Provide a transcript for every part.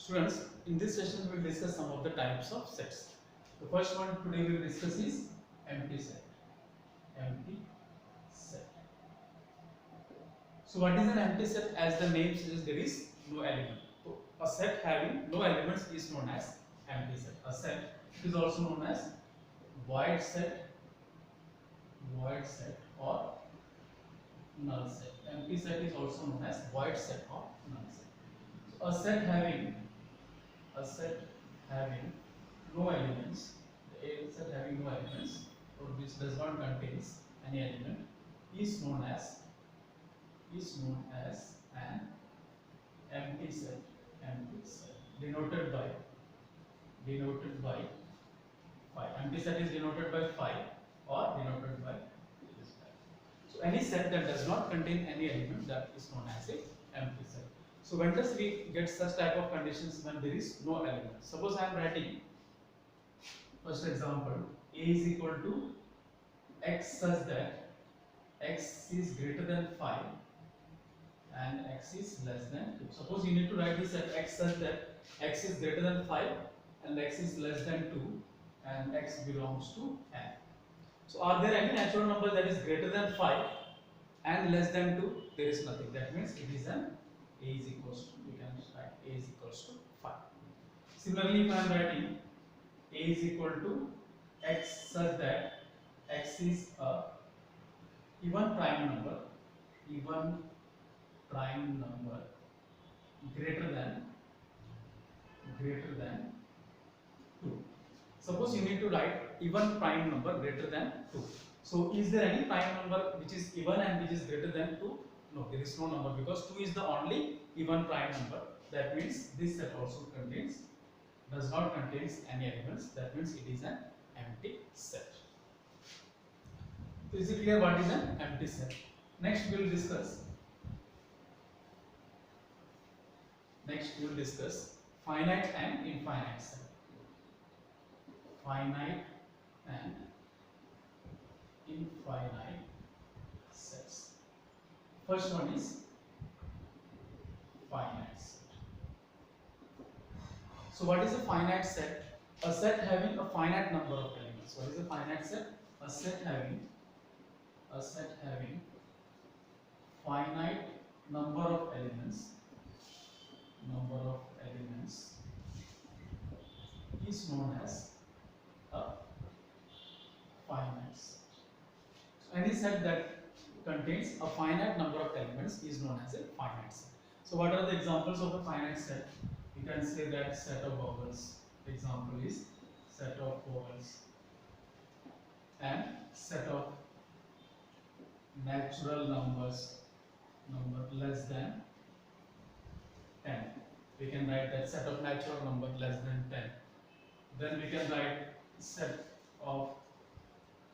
Students, in this session we will discuss some of the types of sets. The first one today we will discuss is empty set. Empty set. So what is an empty set? As the name suggests, there is no element. So a set having no elements is known as empty set. A set is also known as void set, or null set. Empty set is also known as void set or null set. So a set having no elements, a set having no elements, or which does not contains any element, is known as an empty set. Empty set denoted by phi. Empty set is denoted by phi or denoted by this phi. So any set that does not contain any element, that is known as a empty set. So when does we get such type of conditions? When there is no element. Suppose I am writing first example, a is equal to x such that x is greater than 5 and x is less than 2. Suppose you need to write this at x such that x is greater than 5 and x is less than 2 and x belongs to n. So are there any natural number that is greater than 5 and less than 2? There is nothing. That means it is an a is equals to, we can write a is equals to 5. Similarly, if I am writing a is equal to x such that x is a even prime number greater than 2. Suppose you need to write even prime number greater than 2. So is there any prime number which is even and which is greater than 2? No, there is no number, because 2 is the only even prime number. That means this set also does not contains any elements. That means it is an empty set. So is it clear what is an empty set? Next we will discuss finite and infinite set. Finite and infinite sets. First one is finite set. So what is a finite set? A set having a finite number of elements. What is a finite set? A set having finite number of elements is known as a finite set. So any set that contains a finite number of elements is known as a finite set. So what are the examples of a finite set? You can say that set of vowels. The example is set of vowels and set of natural numbers, number less than 10. We can write that set of natural number less than 10. Then we can write set of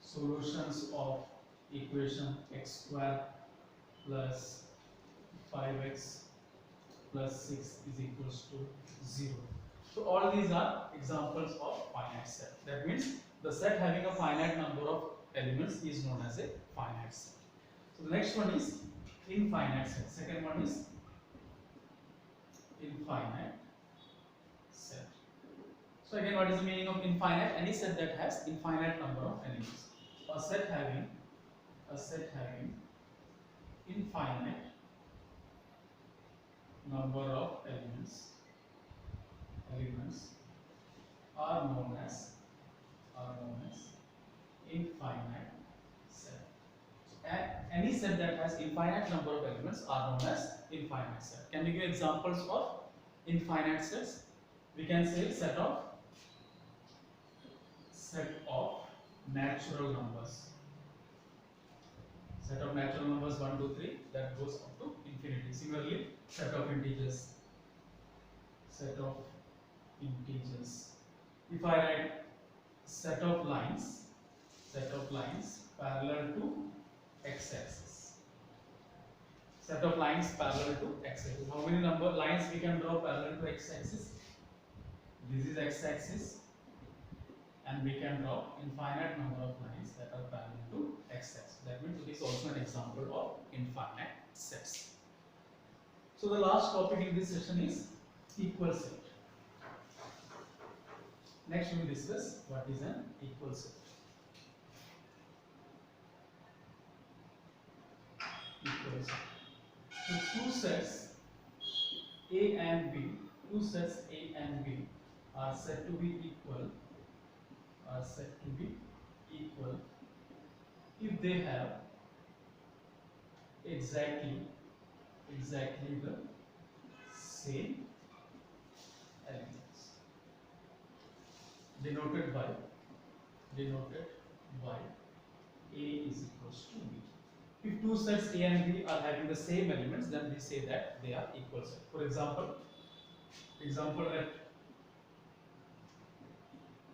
solutions of equation x square plus 5x plus 6 is equals to 0. So all these are examples of finite set. That means the set having a finite number of elements is known as a finite set. So the next one is infinite set. Second one is infinite set. So again, what is the meaning of infinite? Any set that has infinite number of elements. A set having infinite number of elements are known as infinite set. So any set that has infinite number of elements are known as infinite set. Can you give examples of infinite sets? We can say set of natural numbers. Set of natural numbers 1, 2, 3 that goes up to infinity. Similarly, set of integers. If I write set of lines parallel to x-axis. Set of lines parallel to x-axis. How many number lines we can draw parallel to x-axis? This is x-axis, and we can draw infinite number of lines that are parallel to x-axis. That means it is also an example of infinite sets. So the last topic in this session is equal set. Next we will discuss what is an equal set. Equal set. So two sets A and B, two sets A and B are said to be equal, if they have exactly the same elements, denoted by A is equals to B. If two sets A and B are having the same elements, then we say that they are equal set. For example, that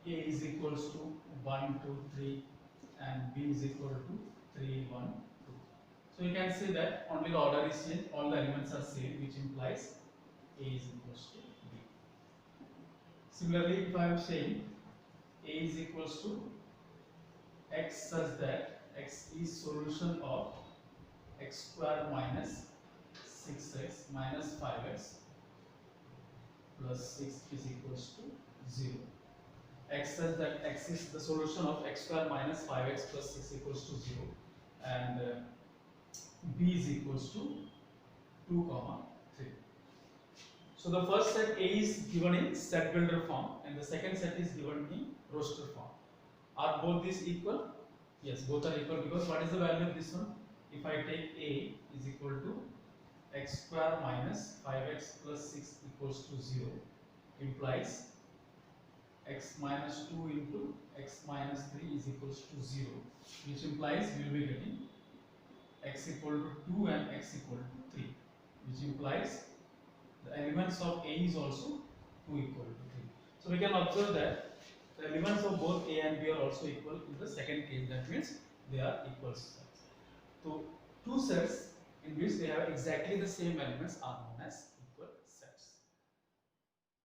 A is equals to 1, 2, 3 and B is equal to 3, 1, 2. So you can say that only the order is changed, all the elements are same, which implies A is equals to B. Similarly, if I am saying A is equals to x such that x is solution of x square minus 6x minus 5x plus 6 is equals to 0. X such that x is the solution of x square minus 5x plus 6 equals to 0, and b is equals to 2 comma 3. So the first set A is given in set builder form and the second set is given in roster form. Are both these equal? Yes, both are equal, because what is the value of this one? If I take A is equal to x square minus 5x plus 6 equals to 0, implies x minus 2 into x minus 3 is equals to 0, which implies we will be getting x equal to 2 and x equal to 3, which implies the elements of A is also 2 equal to 3. So we can observe that the elements of both A and B are also equal in the second case. That means they are equal sets. So two sets in which they have exactly the same elements are known as